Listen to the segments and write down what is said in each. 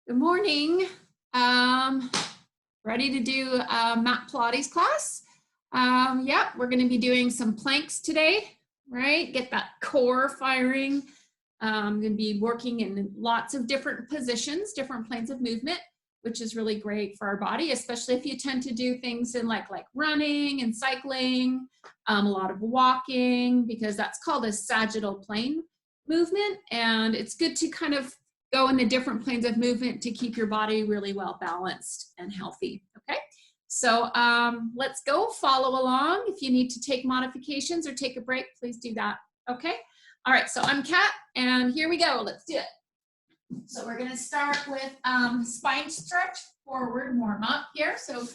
Good morning. Ready to do a mat Pilates class? Yep, we're going to be doing some planks today, right? Get that core firing. I'm going to be working in lots of different positions, different planes of movement, which is really great for our body, especially if you tend to do things in like running and cycling, a lot of walking, because that's called a sagittal plane movement. And it's good to kind of go in the different planes of movement to keep your body really well balanced and healthy, okay? So let's go, follow along. If you need to take modifications or take a break, please do that, okay? All right, so I'm Kat, and here we go, let's do it. So we're gonna start with spine stretch, forward warm up here. So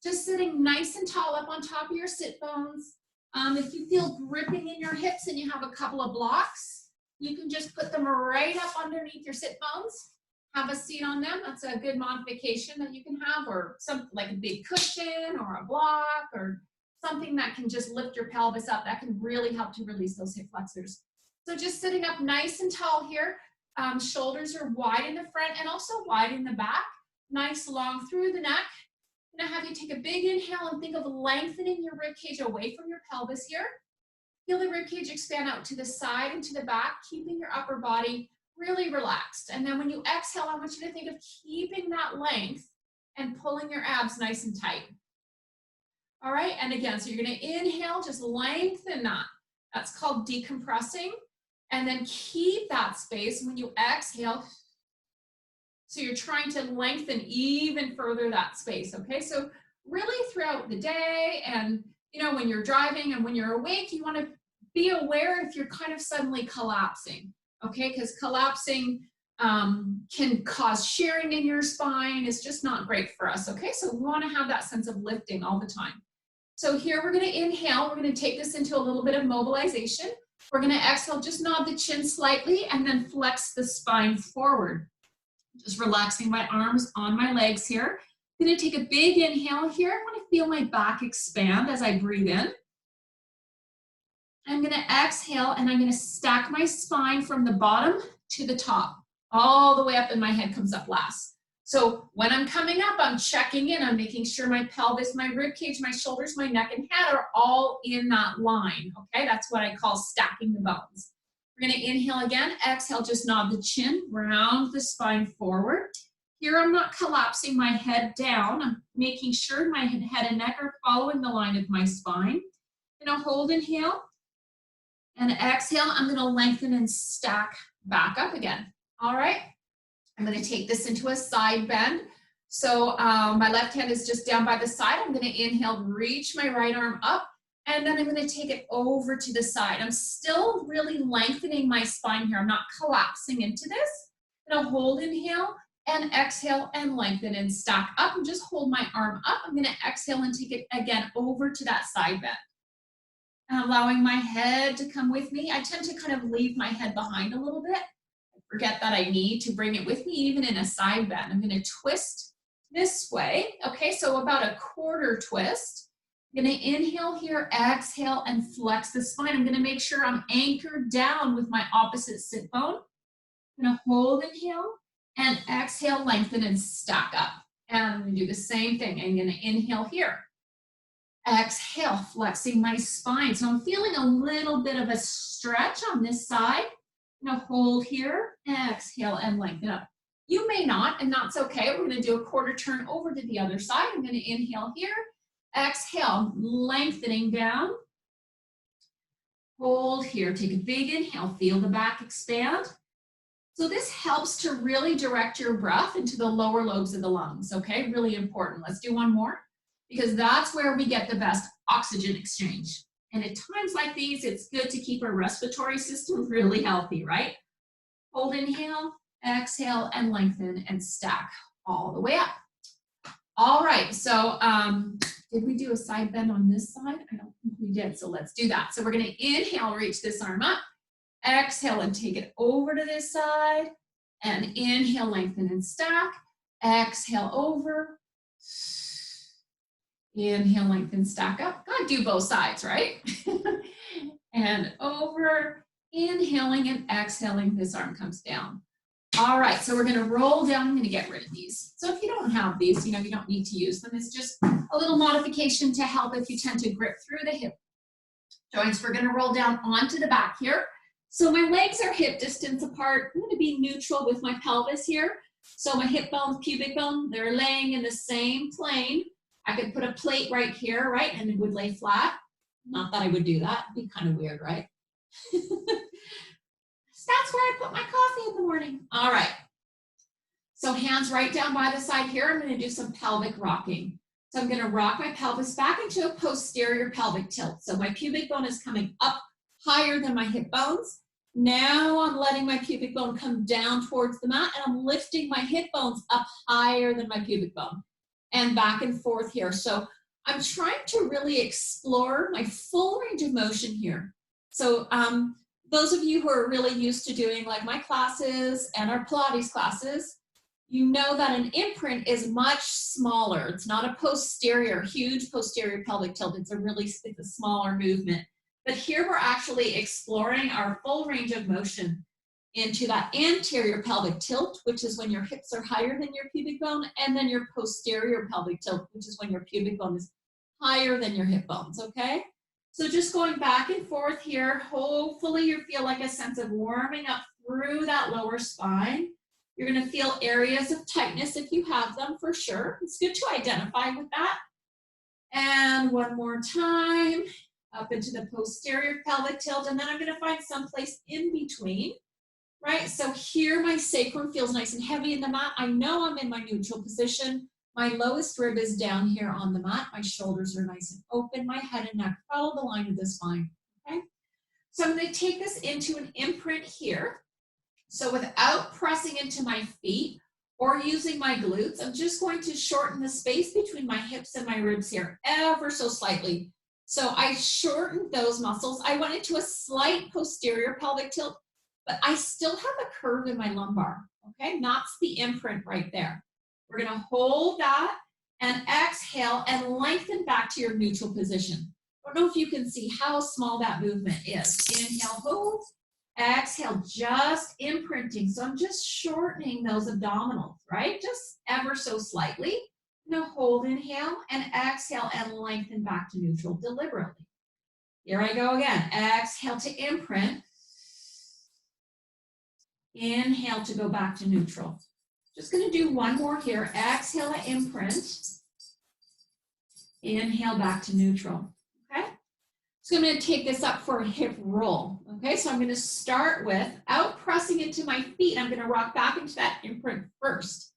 just sitting nice and tall up on top of your sit bones. If you feel gripping in your hips and you have a couple of blocks, you can just put them right up underneath your sit bones. Have a seat on them. That's a good modification that you can have, or something like a big cushion or a block or something that can just lift your pelvis up. That can really help to release those hip flexors. So just sitting up nice and tall here. Shoulders are wide in the front and also wide in the back. Nice long through the neck. I'm gonna have you take a big inhale and think of lengthening your rib cage away from your pelvis here. Feel the rib cage expand out to the side and to the back, keeping your upper body really relaxed. And then when you exhale, I want you to think of keeping that length and pulling your abs nice and tight. All right, and again, so you're gonna inhale, just lengthen that. That's called decompressing. And then keep that space when you exhale. So you're trying to lengthen even further that space, okay? So really throughout the day and when you're driving and when you're awake, you want to be aware if you're kind of suddenly collapsing, okay? Because collapsing can cause shearing in your spine. It's just not great for us, okay? So we want to have that sense of lifting all the time. So here we're going to inhale. We're going to take this into a little bit of mobilization. We're going to exhale, just nod the chin slightly and then flex the spine forward. Just relaxing my arms on my legs here. I'm going to take a big inhale here. I want to feel my back expand as I breathe in. I'm going to exhale and I'm going to stack my spine from the bottom to the top, all the way up, and my head comes up last. So when I'm coming up, I'm checking in. I'm making sure my pelvis, my rib cage, my shoulders, my neck, and head are all in that line, okay? That's what I call stacking the bones. We're going to inhale again. Exhale, just nod the chin, round the spine forward. Here I'm not collapsing my head down. I'm making sure my head and neck are following the line of my spine. I'm going to hold inhale and exhale. I'm going to lengthen and stack back up again. All right. I'm going to take this into a side bend. So my left hand is just down by the side. I'm going to inhale, reach my right arm up, and then I'm going to take it over to the side. I'm still really lengthening my spine here. I'm not collapsing into this. I'm going to hold inhale and exhale and lengthen and stack up and just hold my arm up. I'm going to exhale and take it again over to that side bend. And allowing my head to come with me. I tend to kind of leave my head behind a little bit. I forget that I need to bring it with me even in a side bend. I'm going to twist this way. Okay, so about a quarter twist. I'm going to inhale here, exhale, and flex the spine. I'm going to make sure I'm anchored down with my opposite sit bone. I'm going to hold inhale and exhale, lengthen and stack up. And I'm going to do the same thing. I'm going to inhale here. Exhale, flexing my spine. So I'm feeling a little bit of a stretch on this side. I'm going to hold here, exhale, and lengthen up. You may not, and that's okay. We're going to do a quarter turn over to the other side. I'm going to inhale here. Exhale, lengthening down. Hold here. Take a big inhale. Feel the back expand. So this helps to really direct your breath into the lower lobes of the lungs, okay? Really important. Let's do one more, because that's where we get the best oxygen exchange. And at times like these, it's good to keep our respiratory system really healthy, right? Hold inhale, exhale, and lengthen and stack all the way up. All right, so did we do a side bend on this side? I don't think we did, so let's do that. So we're gonna inhale, reach this arm up. Exhale and take it over to this side, and inhale, lengthen and stack. Exhale over. Inhale, lengthen, stack up. Gotta do both sides, right? And over. Inhaling and exhaling, this arm comes down. All right, so we're gonna roll down. I'm gonna get rid of these. So if you don't have these, you know, you don't need to use them. It's just a little modification to help if you tend to grip through the hip joints. We're gonna roll down onto the back here. So my legs are hip distance apart. I'm gonna be neutral with my pelvis here. So my hip bones, pubic bone, they're laying in the same plane. I could put a plate right here, right? And it would lay flat. Not that I would do that. It'd be kind of weird, right? That's where I put my coffee in the morning. All right. So hands right down by the side here. I'm going to do some pelvic rocking. So I'm going to rock my pelvis back into a posterior pelvic tilt. So my pubic bone is coming up higher than my hip bones. Now I'm letting my pubic bone come down towards the mat, and I'm lifting my hip bones up higher than my pubic bone and back and forth here. So I'm trying to really explore my full range of motion here. So those of you who are really used to doing like my classes and our Pilates classes, you know that an imprint is much smaller. It's not a posterior, huge posterior pelvic tilt. It's a smaller movement. But here we're actually exploring our full range of motion into that anterior pelvic tilt, which is when your hips are higher than your pubic bone, and then your posterior pelvic tilt, which is when your pubic bone is higher than your hip bones, okay? So just going back and forth here, hopefully you feel like a sense of warming up through that lower spine. You're gonna feel areas of tightness if you have them, for sure. It's good to identify with that. And one more time, up into the posterior pelvic tilt, and then I'm gonna find someplace in between, right? So here my sacrum feels nice and heavy in the mat. I know I'm in my neutral position. My lowest rib is down here on the mat. My shoulders are nice and open. My head and neck follow the line of the spine, okay? So I'm gonna take this into an imprint here. So without pressing into my feet or using my glutes, I'm just going to shorten the space between my hips and my ribs here ever so slightly. So I shortened those muscles. I went into a slight posterior pelvic tilt, but I still have a curve in my lumbar, okay? And that's the imprint right there. We're gonna hold that and exhale and lengthen back to your neutral position. I don't know if you can see how small that movement is. Inhale, hold, exhale, just imprinting. So I'm just shortening those abdominals, right? Just ever so slightly. Now hold, inhale, and exhale and lengthen back to neutral deliberately. Here I go again. Exhale to imprint. Inhale to go back to neutral. Just going to do one more here. Exhale to imprint. Inhale back to neutral. Okay? So I'm going to take this up for a hip roll. Okay, so I'm going to start without pressing into my feet. I'm going to rock back into that imprint first.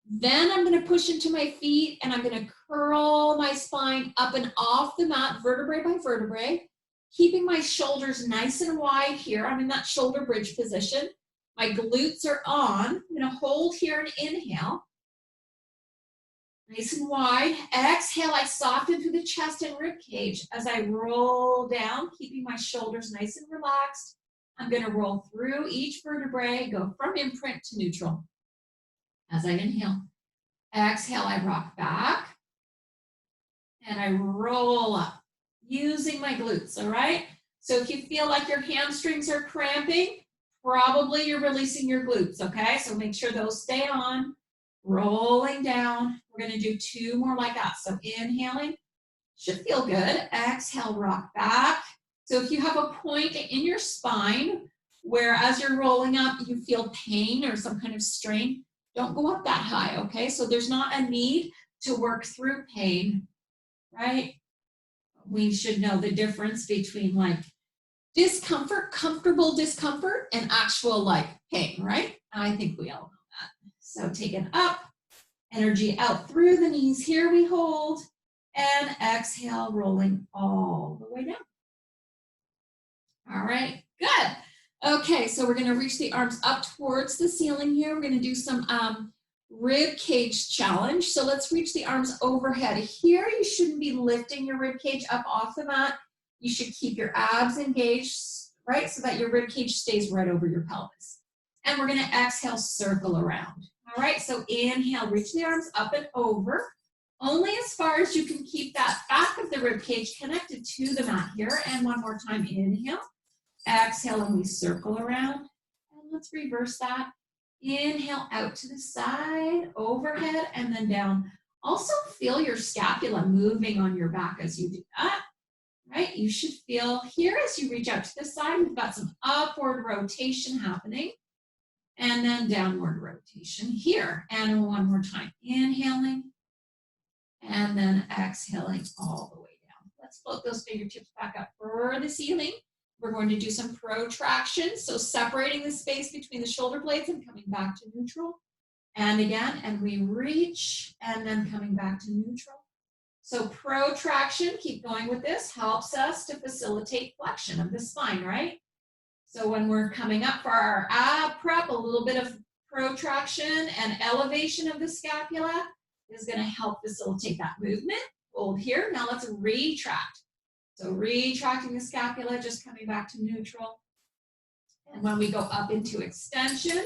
Then I'm going to push into my feet and I'm going to curl my spine up and off the mat, vertebrae by vertebrae, keeping my shoulders nice and wide here. I'm in that shoulder bridge position. My glutes are on. I'm going to hold here and inhale. Nice and wide. Exhale, I soften through the chest and rib cage as I roll down, keeping my shoulders nice and relaxed. I'm going to roll through each vertebrae, go from imprint to neutral. As I inhale, exhale, I rock back and I roll up using my glutes, all right? So if you feel like your hamstrings are cramping, probably you're releasing your glutes, okay? So make sure those stay on, rolling down. We're gonna do two more like that. So inhaling, should feel good. Exhale, rock back. So if you have a point in your spine where as you're rolling up, you feel pain or some kind of strain, don't go up that high, okay? So there's not a need to work through pain, right? We should know the difference between like discomfort, comfortable discomfort, and actual like pain, right? I think we all know that. So take it up, energy out through the knees. Here we hold, and exhale, rolling all the way down. All right, good. Okay, so we're gonna reach the arms up towards the ceiling here. We're gonna do some rib cage challenge. So let's reach the arms overhead. Here, you shouldn't be lifting your rib cage up off the mat. You should keep your abs engaged, right? So that your rib cage stays right over your pelvis. And we're gonna exhale, circle around. All right, so inhale, reach the arms up and over. Only as far as you can keep that back of the rib cage connected to the mat here. And one more time, inhale. Exhale, and we circle around. And let's reverse that. Inhale out to the side, overhead, and then down. Also feel your scapula moving on your back as you do that, right? You should feel here as you reach out to the side, we've got some upward rotation happening, and then downward rotation here. And one more time, inhaling, and then exhaling all the way down. Let's float those fingertips back up for the ceiling. We're going to do some protraction, so separating the space between the shoulder blades and coming back to neutral. And again, and we reach, and then coming back to neutral. So protraction, keep going with this, helps us to facilitate flexion of the spine, right? So when we're coming up for our ab prep, a little bit of protraction and elevation of the scapula is going to help facilitate that movement. Hold here. Now let's retract. So retracting the scapula, just coming back to neutral. And when we go up into extension,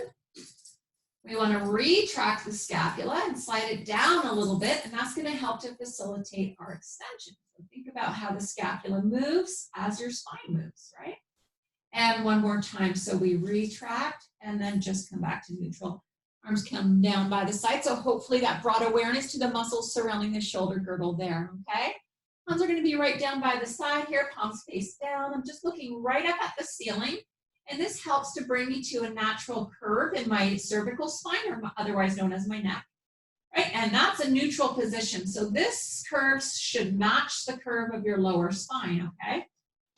we want to retract the scapula and slide it down a little bit, and that's going to help to facilitate our extension. So think about how the scapula moves as your spine moves, right? And one more time, so we retract and then just come back to neutral. Arms come down by the side, so hopefully that brought awareness to the muscles surrounding the shoulder girdle there, okay? Hands are going to be right down by the side here, palms face down. I'm just looking right up at the ceiling. And this helps to bring me to a natural curve in my cervical spine, or otherwise known as my neck, right? And that's a neutral position. So this curve should match the curve of your lower spine, okay?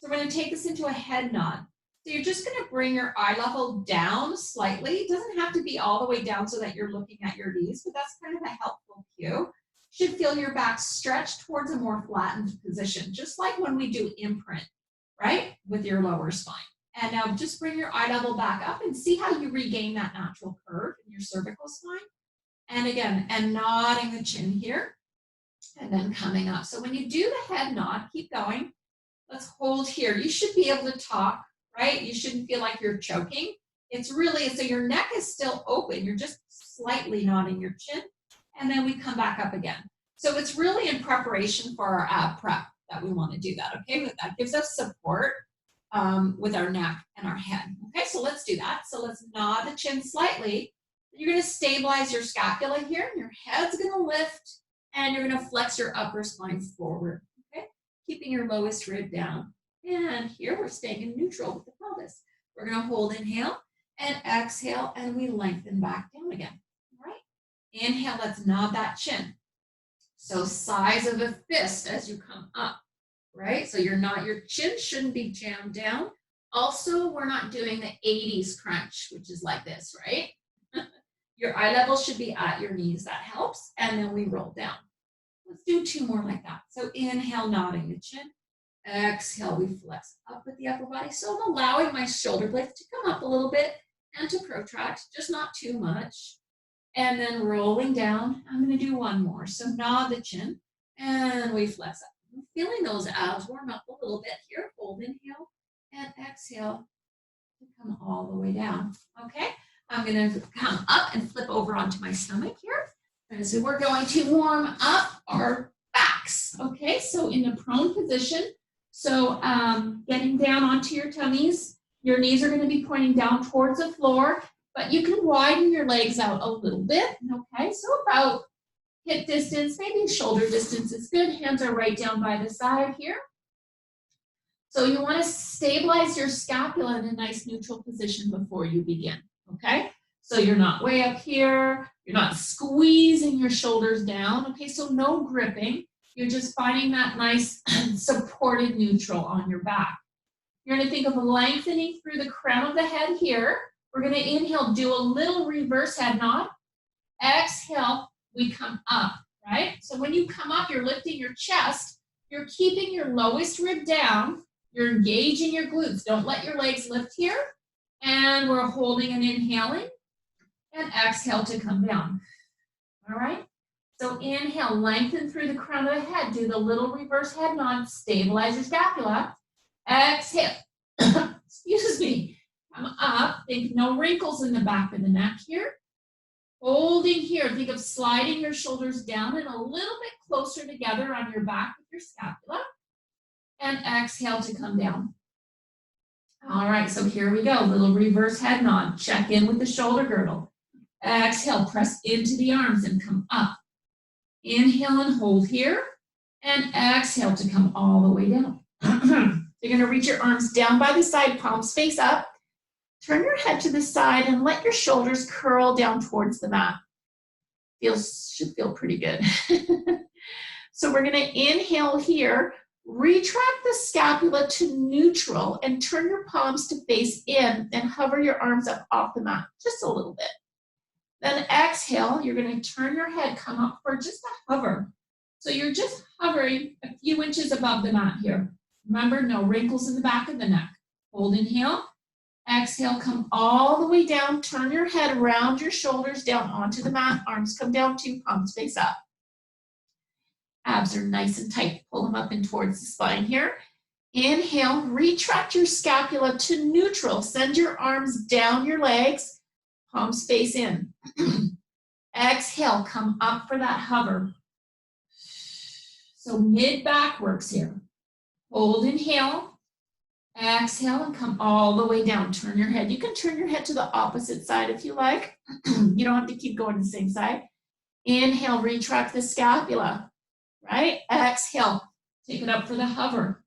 So we're going to take this into a head nod. So you're just going to bring your eye level down slightly. It doesn't have to be all the way down so that you're looking at your knees, but that's kind of a helpful cue. You should feel your back stretched towards a more flattened position, just like when we do imprint, right, with your lower spine. And now just bring your eye level back up and see how you regain that natural curve in your cervical spine. And again, and nodding the chin here, and then coming up. So when you do the head nod, keep going. Let's hold here. You should be able to talk, right? You shouldn't feel like you're choking. It's really, so your neck is still open. You're just slightly nodding your chin. And then we come back up again. So it's really in preparation for our ab prep that we want to do that, okay? But that gives us support with our neck and our head. Okay, so let's do that. So let's nod the chin slightly. You're going to stabilize your scapula here, and your head's going to lift, and you're going to flex your upper spine forward, okay? Keeping your lowest rib down. And here we're staying in neutral with the pelvis. We're going to hold inhale and exhale, and we lengthen back down again, all right? Inhale, let's nod that chin. So size of a fist as you come up. Right? So your chin shouldn't be jammed down. Also, we're not doing the 80s crunch, which is like this, right? Your eye level should be at your knees. That helps. And then we roll down. Let's do 2 more like that. So inhale, nodding the chin. Exhale, we flex up with the upper body. So I'm allowing my shoulder blades to come up a little bit and to protract, just not too much. And then rolling down. I'm going to do 1 more. So nod the chin and we flex up. I'm feeling those abs warm up a little bit here. Hold inhale and exhale to come all the way down. Okay, I'm going to come up and flip over onto my stomach here. And so we're going to warm up our backs. Okay, so in a prone position. So getting down onto your tummies. Your knees are going to be pointing down towards the floor, but you can widen your legs out a little bit. Okay, so about hip distance, maybe shoulder distance is good. Hands are right down by the side here. So you want to stabilize your scapula in a nice neutral position before you begin, okay? So you're not way up here. You're not squeezing your shoulders down, okay? So no gripping. You're just finding that nice supported neutral on your back. You're going to think of lengthening through the crown of the head here. We're going to inhale, do a little reverse head nod. Exhale. We come up, right? So when you come up, you're lifting your chest. You're keeping your lowest rib down. You're engaging your glutes. Don't let your legs lift here. And we're holding and inhaling. And exhale to come down. All right? So inhale, lengthen through the crown of the head. Do the little reverse head nod. Stabilize your scapula. Exhale. Excuse me. Come up. Think no wrinkles in the back of the neck here. Holding here, think of sliding your shoulders down and a little bit closer together on your back with your scapula. And exhale to come down. All right, so here we go. Little reverse head nod. Check in with the shoulder girdle. Exhale, press into the arms and come up. Inhale and hold here. And exhale to come all the way down. You're going to reach your arms down by the side, palms face up. Turn your head to the side and let your shoulders curl down towards the mat. Should feel pretty good. So we're going to inhale here. Retract the scapula to neutral and turn your palms to face in and hover your arms up off the mat just a little bit. Then exhale, you're going to turn your head, come up for just a hover. So you're just hovering a few inches above the mat here. Remember, no wrinkles in the back of the neck. Hold, inhale. Exhale, come all the way down. Turn your head around your shoulders down onto the mat. Arms come down too, palms face up. Abs are nice and tight. Pull them up and towards the spine here. Inhale, retract your scapula to neutral. Send your arms down your legs, palms face in. Exhale, come up for that hover. So mid-back works here. Hold, inhale. Exhale and come all the way down. Turn your head. You can turn your head to the opposite side if you like. You don't have to keep going to the same side. Inhale, retract the scapula, right? Exhale, take it up for the hover.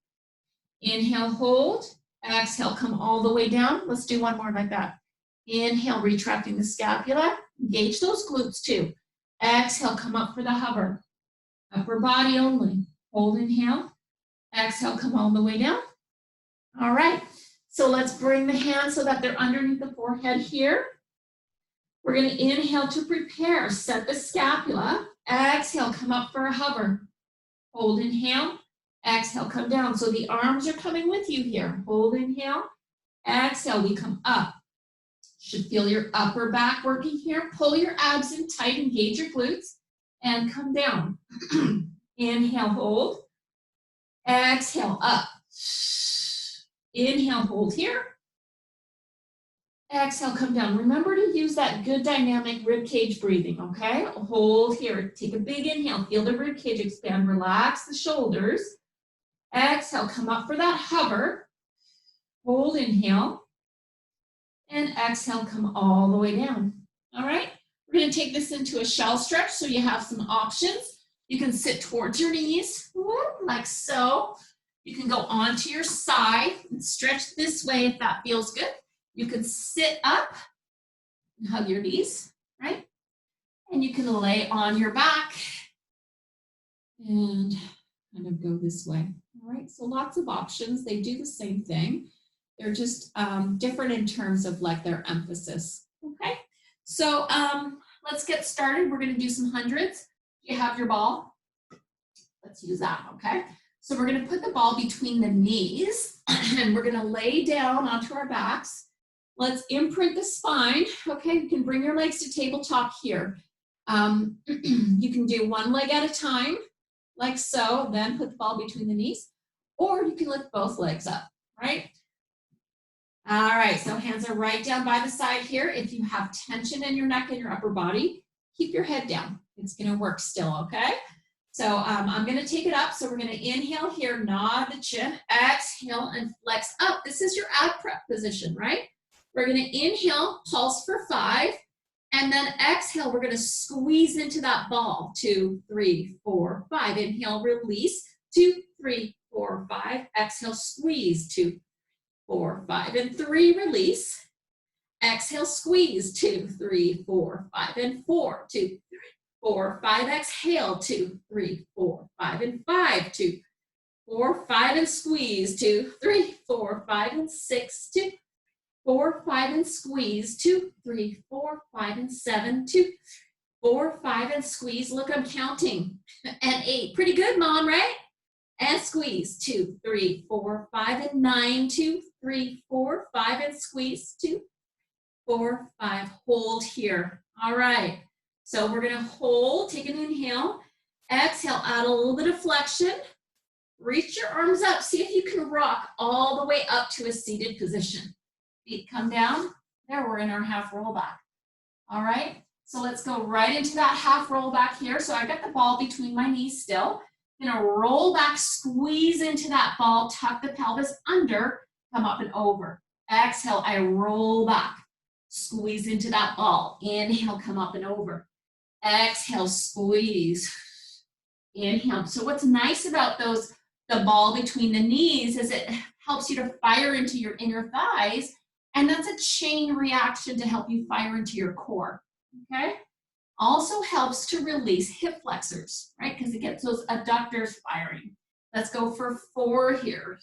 Inhale, hold. Exhale, come all the way down. Let's do one more like that. Inhale, retracting the scapula. Engage those glutes too. Exhale, come up for the hover. Upper body only. Hold, inhale. Exhale, come all the way down. All right, so let's bring the hands so that they're underneath the forehead here. We're going to inhale to prepare. Set the scapula. Exhale, come up for a hover. Hold, inhale. Exhale, come down. So the arms are coming with you here. Hold, inhale. Exhale, we come up. Should feel your upper back working here. Pull your abs in tight, engage your glutes, and come down. Inhale, hold. Exhale, up. Inhale, hold here. Exhale, come down. Remember to use that good dynamic rib cage breathing, okay? Hold here. Take a big inhale. Feel the rib cage expand. Relax the shoulders. Exhale, come up for that hover. Hold, inhale. And exhale, come all the way down. All right? We're going to take this into a shell stretch so you have some options. You can sit towards your knees, like so. You can go onto your side and stretch this way if that feels good. You can sit up and hug your knees, right? And you can lay on your back and kind of go this way. All right, so lots of options. They do the same thing. They're just different in terms of like their emphasis, okay? So let's get started. We're gonna do some hundreds. You have your ball. Let's use that, okay? So we're gonna put the ball between the knees and we're gonna lay down onto our backs. Let's imprint the spine, okay? You can bring your legs to tabletop here. You can do one leg at a time, like so, then put the ball between the knees, or you can lift both legs up, right? All right, so hands are right down by the side here. If you have tension in your neck and your upper body, keep your head down. It's gonna work still, okay? So I'm gonna take it up. So we're gonna inhale here, nod the chin, exhale and flex up. This is your ab prep position, right? We're gonna inhale, pulse for 5, and then exhale, we're gonna squeeze into that ball. 2, 3, 4, 5. Inhale, release. 2, 3, 4, 5. Exhale, squeeze. 2, 4, 5, and 3, release. Exhale, squeeze. 2, 3, 4, 5, and 4, 2, 3, 4, 5. Exhale. 2, 3, 4, 5, and 5, 2, 4, 5, and squeeze. 2, 3, 4, 5, and 6, 2, 4, 5, and squeeze. 2, 3, 4, 5, and 7, 2, 4, 5, and squeeze. Look, I'm counting. And 8. Pretty good, Mom, right? And squeeze. 2, 3, 4, 5, and 9, 2, 3, 4, 5, and squeeze. 2, 4, 5. Hold here. All right. So we're going to hold, take an inhale, exhale, add a little bit of flexion, reach your arms up, see if you can rock all the way up to a seated position. Feet come down, there we're in our half roll back. All right, so let's go right into that half roll back here. So I got the ball between my knees still. I'm gonna roll back, squeeze into that ball, tuck the pelvis under, come up and over. Exhale, I roll back. Squeeze into that ball. Inhale, come up and over. Exhale, squeeze. Inhale. So what's nice about the ball between the knees is it helps you to fire into your inner thighs, and that's a chain reaction to help you fire into your core, okay? Also helps to release hip flexors, right? Because it gets those adductors firing. Let's go for 4 here.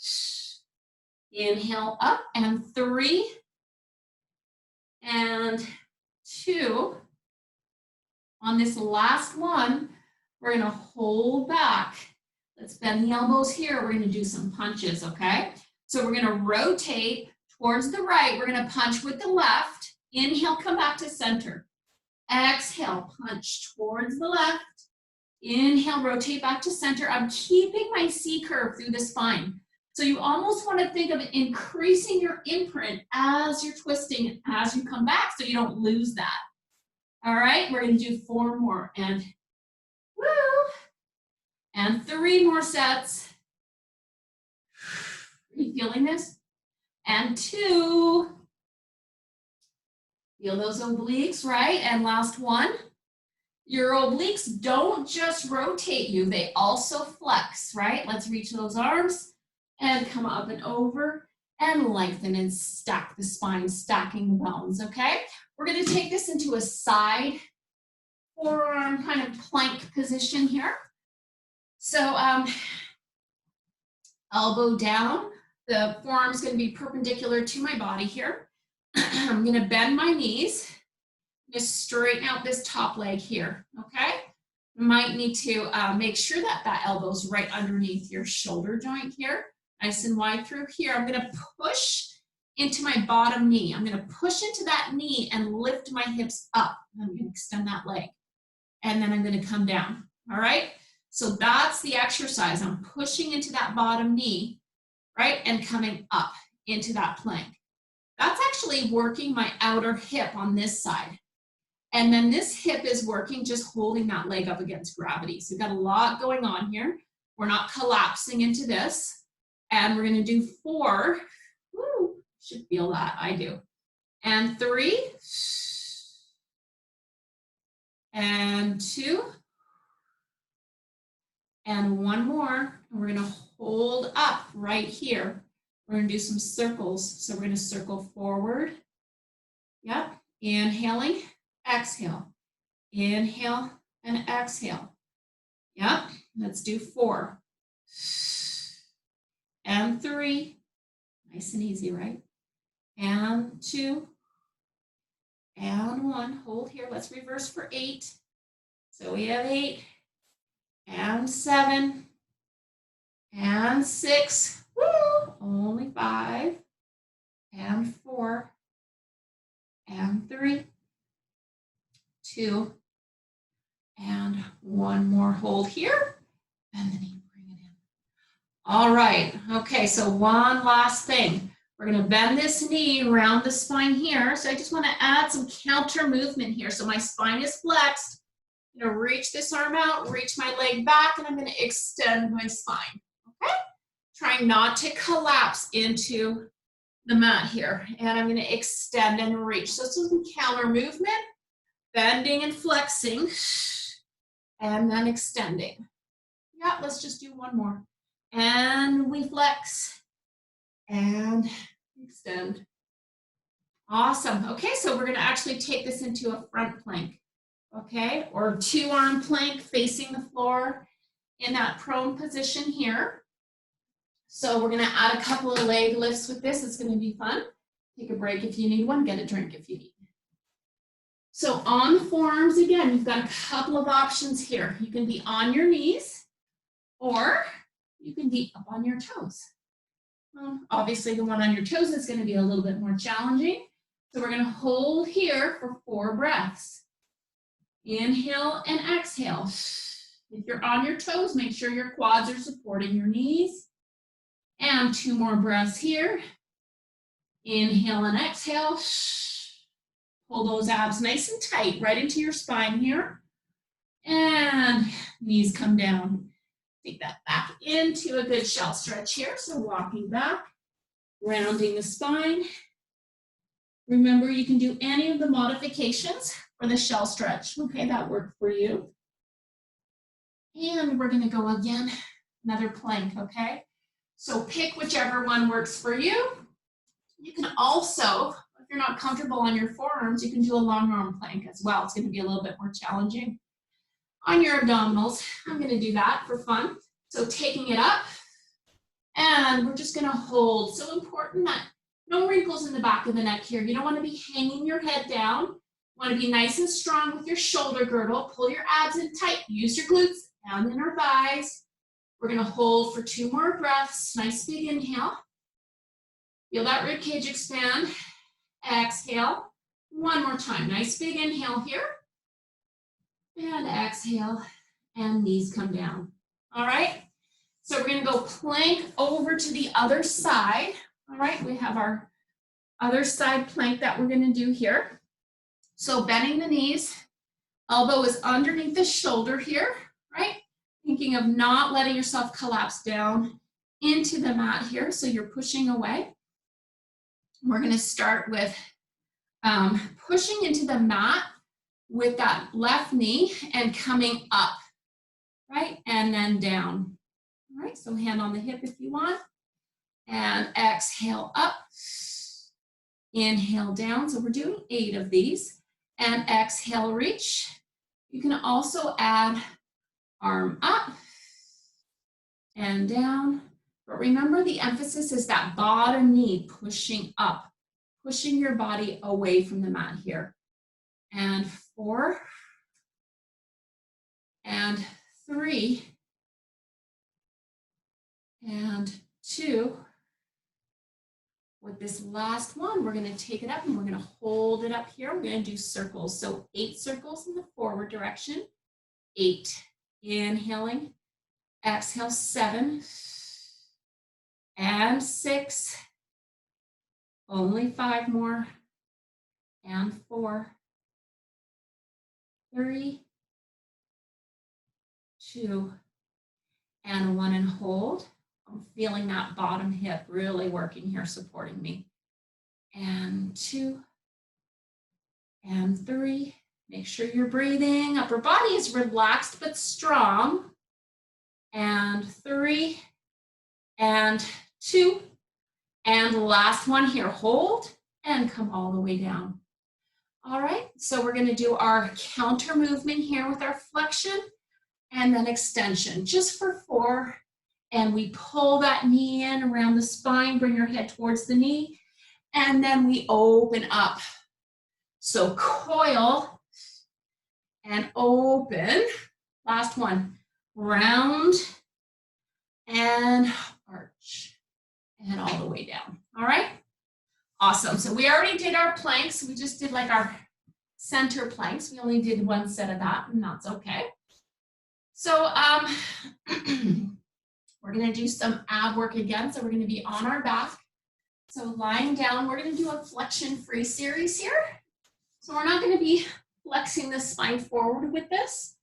Inhale up, and 3, and 2. On this last one, we're gonna hold back. Let's bend the elbows here. We're gonna do some punches, okay? So we're gonna rotate towards the right. We're gonna punch with the left. Inhale, come back to center. Exhale, punch towards the left. Inhale, rotate back to center. I'm keeping my C curve through the spine. So you almost want to think of increasing your imprint as you're twisting, as you come back, so you don't lose that. All right, we're going to do 4 more, and woo, and 3 more sets. Are you feeling this? And 2. Feel those obliques, right? And last one. Your obliques don't just rotate you, they also flex, right? Let's reach those arms and come up and over and lengthen and stack the spine, stacking the bones, okay? We're gonna take this into a side forearm kind of plank position here. So elbow down, the forearm's gonna be perpendicular to my body here. I'm gonna bend my knees. Just straighten out this top leg here, okay? You might need to make sure that that elbow's right underneath your shoulder joint here. Nice and wide through here. I'm gonna push into my bottom knee. I'm gonna push into that knee and lift my hips up. I'm gonna extend that leg. And then I'm gonna come down, all right? So that's the exercise. I'm pushing into that bottom knee, right? And coming up into that plank. That's actually working my outer hip on this side. And then this hip is working, just holding that leg up against gravity. So we've got a lot going on here. We're not collapsing into this. And we're gonna do 4. Woo, should feel that, I do. And 3. And 2. And 1 more. And we're gonna hold up right here. We're gonna do some circles. So we're gonna circle forward. Yep, inhaling. Exhale, inhale and exhale. Yep, let's do 4 and 3. Nice and easy, right? And 2 and 1. Hold here. Let's reverse for 8. So we have 8 and 7 and 6. Woo! Only 5 and 4 and 3. 2 and 1 more. Hold here, and then you bring it in. All right, okay, so one last thing. We're gonna bend this knee around the spine here. So I just wanna add some counter movement here. So my spine is flexed. I'm gonna reach this arm out, reach my leg back, and I'm gonna extend my spine, okay? Trying not to collapse into the mat here. And I'm gonna extend and reach. So some counter movement. Bending and flexing, and then extending. Yeah, let's just do 1 more. And we flex, and extend. Awesome. Okay, so we're gonna actually take this into a front plank, okay? Or 2-arm plank facing the floor in that prone position here. So we're gonna add a couple of leg lifts with this. It's gonna be fun. Take a break if you need one, get a drink if you need. So on the forearms, again, you've got a couple of options here. You can be on your knees, or you can be up on your toes. Obviously, the one on your toes is going to be a little bit more challenging. So we're going to hold here for 4 breaths. Inhale and exhale. If you're on your toes, make sure your quads are supporting your knees. And 2 more breaths here. Inhale and exhale. Pull those abs nice and tight right into your spine here. And knees come down. Take that back into a good shell stretch here. So walking back, rounding the spine, Remember, you can do any of the modifications for the shell stretch. Okay, that worked for you. And we're gonna go again, another plank, okay? So pick whichever one works for you. You can also, if you're not comfortable on your forearms, you can do a long arm plank as well. It's gonna be a little bit more challenging. On your abdominals, I'm gonna do that for fun. So taking it up, and we're just gonna hold. So important that no wrinkles in the back of the neck here. You don't wanna be hanging your head down. You wanna be nice and strong with your shoulder girdle. Pull your abs in tight, use your glutes, down inner thighs. We're gonna hold for 2 more breaths. Nice big inhale. Feel that rib cage expand. Exhale. One more time. Nice big inhale here. And exhale. And knees come down. All right. So we're going to go plank over to the other side. All right. We have our other side plank that we're going to do here. So bending the knees. Elbow is underneath the shoulder here. Right. Thinking of not letting yourself collapse down into the mat here. So you're pushing away. We're going to start with pushing into the mat with that left knee and coming up, right? And then down. All right, so hand on the hip if you want. And exhale up. Inhale down. So we're doing 8 of these. And exhale, reach. You can also add arm up and down. But remember, the emphasis is that bottom knee pushing up, pushing your body away from the mat here. And 4, and 3, and 2. With this last one, we're going to take it up and we're going to hold it up here. We're going to do circles. So 8 circles in the forward direction. 8. Inhaling. Exhale, 7. And 6. Only 5 more. And 4. 3. 2. And 1, and hold. I'm feeling that bottom hip really working here, supporting me. And 2. And 3. Make sure you're breathing. Upper body is relaxed but strong. And 3. And 2. And the last one here. Hold and come all the way down. All right, so we're going to do our counter movement here with our flexion and then extension just for 4. And we pull that knee in around the spine, bring your head towards the knee, and then we open up. So coil and open. Last one. Round and arch and all the way down. All right? Awesome. So we already did our planks. We just did like our center planks. We only did 1 set of that, and that's okay. So we're going to do some ab work again. So we're going to be on our back. So lying down, we're going to do a flexion-free series here. So we're not going to be flexing the spine forward with this.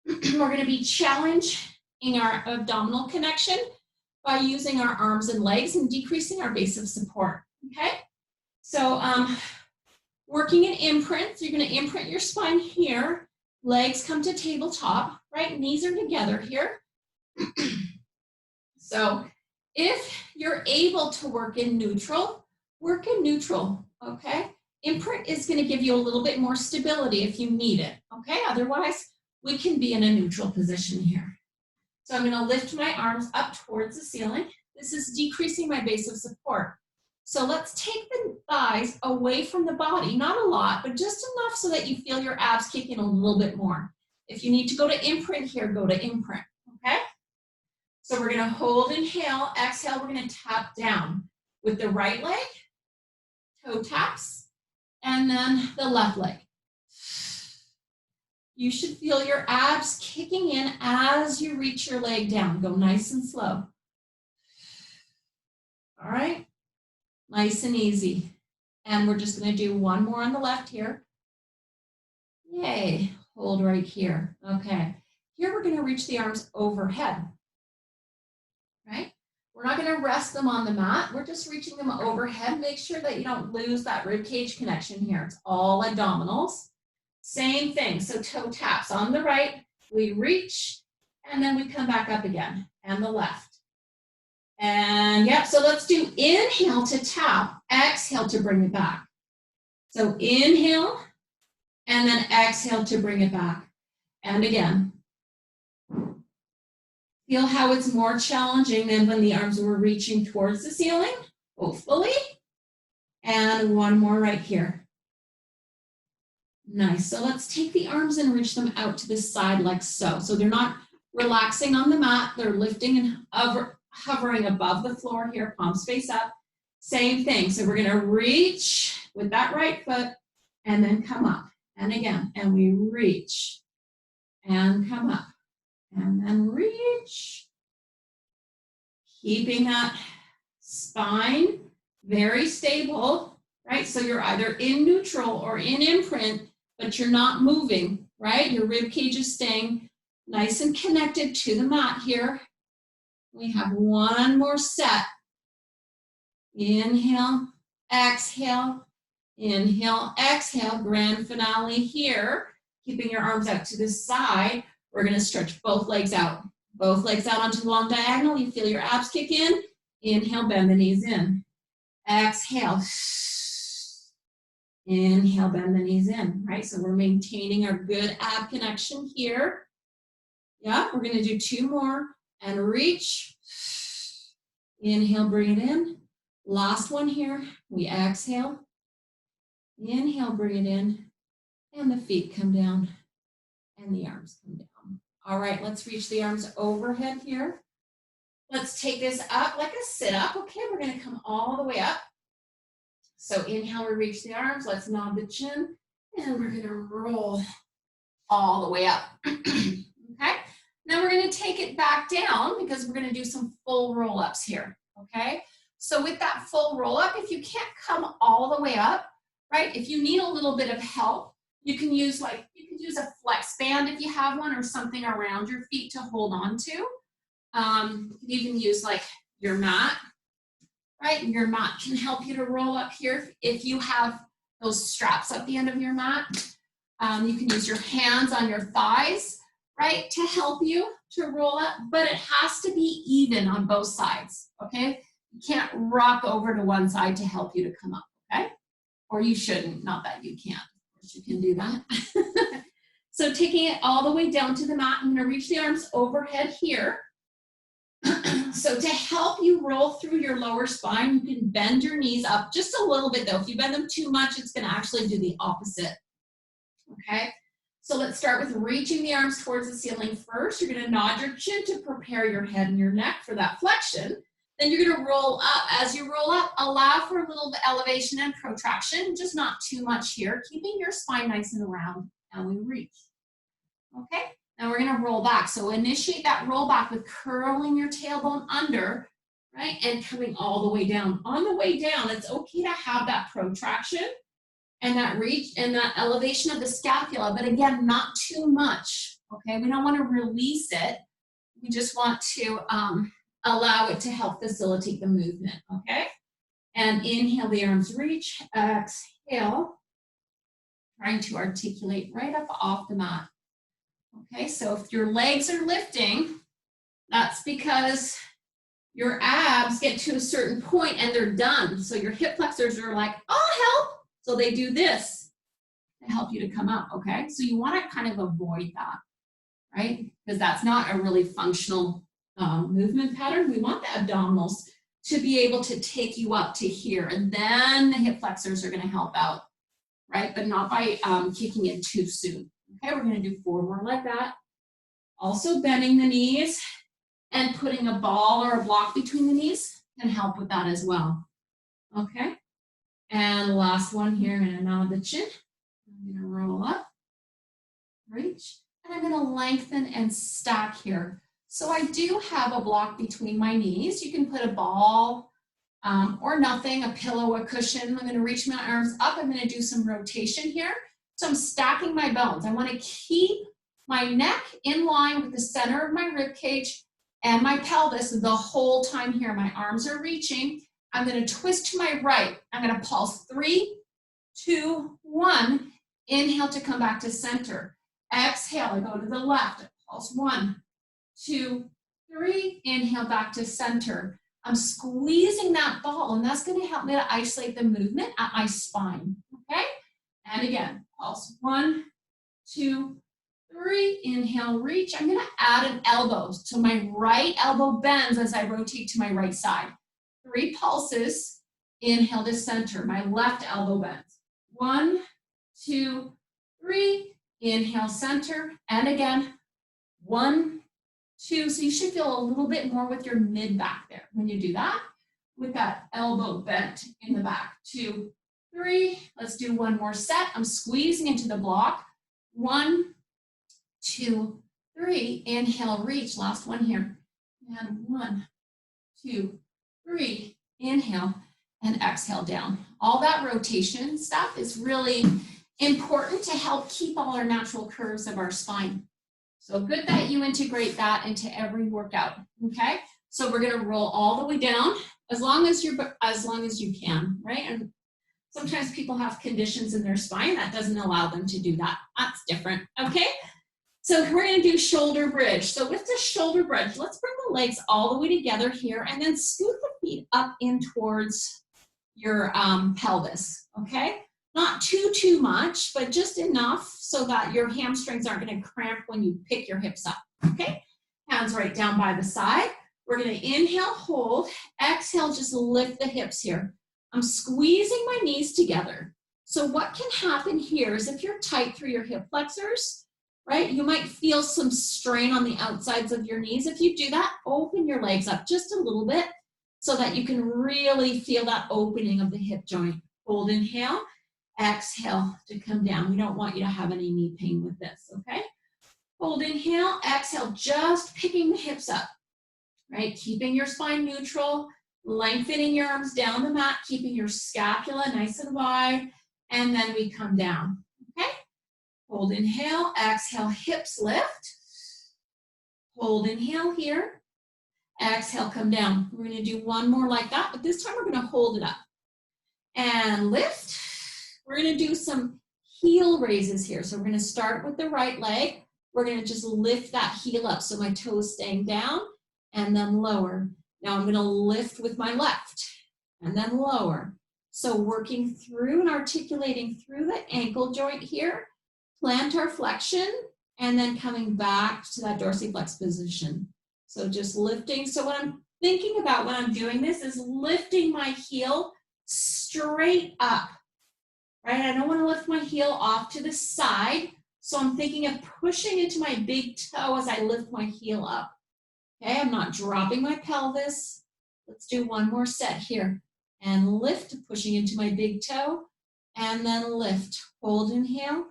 We're going to be challenging our abdominal connection by using our arms and legs and decreasing our base of support. Okay? So working in imprint, so you're going to imprint your spine here. Legs come to tabletop, right? Knees are together here. So if you're able to work in neutral, okay? Imprint is going to give you a little bit more stability if you need it, okay? Otherwise, we can be in a neutral position here. So I'm going to lift my arms up towards the ceiling. This is decreasing my base of support. So let's take the thighs away from the body, not a lot, but just enough so that you feel your abs kick in a little bit more. If you need to go to imprint here, go to imprint, okay? So we're going to hold, inhale, exhale, we're going to tap down with the right leg, toe taps, and then the left leg. You should feel your abs kicking in as you reach your leg down. Go nice and slow. All right, nice and easy. And we're just going to do 1 more on the left here. Yay, hold right here. Okay, here we're going to reach the arms overhead. Right? We're not going to rest them on the mat. We're just reaching them overhead. Make sure that you don't lose that rib cage connection here. It's all abdominals. Same thing. So toe taps on the right. We reach, and then we come back up again. And the left. And yep, so let's do inhale to tap. Exhale to bring it back. So inhale, and then exhale to bring it back. And again. Feel how it's more challenging than when the arms were reaching towards the ceiling, hopefully. And one more right here. Nice. So let's take the arms and reach them out to the side like so. So they're not relaxing on the mat. They're lifting and hovering above the floor here, palms face up. Same thing. So we're going to reach with that right foot and then come up. And again, and we reach and come up. And then reach, keeping that spine very stable, right? So you're either in neutral or in imprint, but you're not moving, right? Your rib cage is staying nice and connected to the mat here. We have one more set. Inhale, exhale, inhale, exhale, grand finale here. Keeping your arms out to the side. We're going to stretch both legs out onto the long diagonal. You feel your abs kick in. Inhale, bend the knees in. Exhale. Inhale, bend the knees in, right? So we're maintaining our good ab connection here. Yeah, we're going to do two more and reach. Inhale, bring it in. Last one here. We exhale. Inhale, bring it in. And the feet come down and the arms come down. All right, let's reach the arms overhead here. Let's take this up like a sit-up. Okay, we're going to come all the way up. So inhale, we reach the arms. Let's nod the chin. And we're going to roll all the way up. Okay, now we're going to take it back down because we're going to do some full roll-ups here. Okay, so with that full roll-up, if you can't come all the way up, right, if you need a little bit of help, you can use a flex band if you have one or something around your feet to hold on to. You can even use like your mat, right? Your mat can help you to roll up here if you have those straps at the end of your mat. You can use your hands on your thighs, right, to help you to roll up, but it has to be even on both sides, okay? You can't rock over to one side to help you to come up, okay? Or you shouldn't, not that you can't. You can do that. So taking it all the way down to the mat, I'm going to reach the arms overhead here. So to help you roll through your lower spine, you can bend your knees up just a little bit though. If you bend them too much, it's going to actually do the opposite. Okay, so let's start with reaching the arms towards the ceiling first. You're going to nod your chin to prepare your head and your neck for that flexion. Then you're going to roll up. As you roll up, allow for a little bit of elevation and protraction, just not too much here, keeping your spine nice and round, and we reach. Okay, now we're going to roll back. So initiate that roll back with curling your tailbone under, right, and coming all the way down. On the way down, it's okay to have that protraction and that reach and that elevation of the scapula, but again, not too much, okay? We don't want to release it. We just want to allow it to help facilitate the movement, okay? And inhale, the arms reach, exhale, trying to articulate right up off the mat. Okay, so if your legs are lifting, that's because your abs get to a certain point and they're done. So your hip flexors are like, I'll help. So they do this to help you to come up, okay? So you want to kind of avoid that, right? Because that's not a really functional movement pattern. We want the abdominals to be able to take you up to here, and then the hip flexors are going to help out, right? But not by kicking it too soon. Okay, we're going to do 4 more like that. Also bending the knees and putting a ball or a block between the knees can help with that as well. Okay, and last one here, I'm going to nod the chin. I'm going to roll up, reach, and I'm going to lengthen and stack here. So I do have a block between my knees. You can put a ball or nothing, a pillow, a cushion. I'm going to reach my arms up. I'm going to do some rotation here. So I'm stacking my bones. I want to keep my neck in line with the center of my rib cage and my pelvis the whole time here. My arms are reaching. I'm going to twist to my right. I'm going to pulse 3, 2, 1. Inhale to come back to center. Exhale, I go to the left. Pulse 1, 2, 3. Inhale back to center. I'm squeezing that ball, and that's going to help me to isolate the movement at my spine. Okay? And again, pulse 1, 2, 3. Inhale, reach. I'm going to add an elbow. So my right elbow bends as I rotate to my right side. 3 pulses. Inhale to center. My left elbow bends. 1, 2, 3. Inhale, center. And again, 1, 2. So you should feel a little bit more with your mid back there when you do that, with that elbow bent in the back. 2, 3. Let's do one more set. I'm squeezing into the block. 1, 2, 3. Inhale, reach. Last one here. And 1, 2, 3. Inhale and exhale down. All that rotation stuff is really important to help keep all our natural curves of our spine. So good that you integrate that into every workout. Okay. So we're going to roll all the way down as long as you can, right? And sometimes people have conditions in their spine that doesn't allow them to do that. That's different. Okay. So we're going to do shoulder bridge. So with the shoulder bridge, let's bring the legs all the way together here and then scoot the feet up in towards your pelvis, okay? Not too much, but just enough so that your hamstrings aren't going to cramp when you pick your hips up, okay? Hands right down by the side. We're going to inhale, hold, exhale, just lift the hips here. I'm squeezing my knees together. So what can happen here is if you're tight through your hip flexors, right? You might feel some strain on the outsides of your knees. If you do that, open your legs up just a little bit so that you can really feel that opening of the hip joint. Hold, inhale, exhale to come down. We don't want you to have any knee pain with this, okay? Hold, inhale, exhale, just picking the hips up, right? Keeping your spine neutral, lengthening your arms down the mat, keeping your scapula nice and wide, and then we come down, okay? Hold, inhale, exhale, hips lift. Hold, inhale here. Exhale, come down. We're going to do one more like that, but this time we're going to hold it up. And lift. We're going to do some heel raises here. So we're going to start with the right leg. We're going to just lift that heel up so my toes staying down and then lower. Now I'm going to lift with my left and then lower. So working through and articulating through the ankle joint here. Plantar flexion, and then coming back to that dorsiflex position. So just lifting. So what I'm thinking about when I'm doing this is lifting my heel straight up, right? I don't want to lift my heel off to the side. So I'm thinking of pushing into my big toe as I lift my heel up. Okay, I'm not dropping my pelvis. Let's do one more set here. And lift, pushing into my big toe, and then lift. Hold, inhale.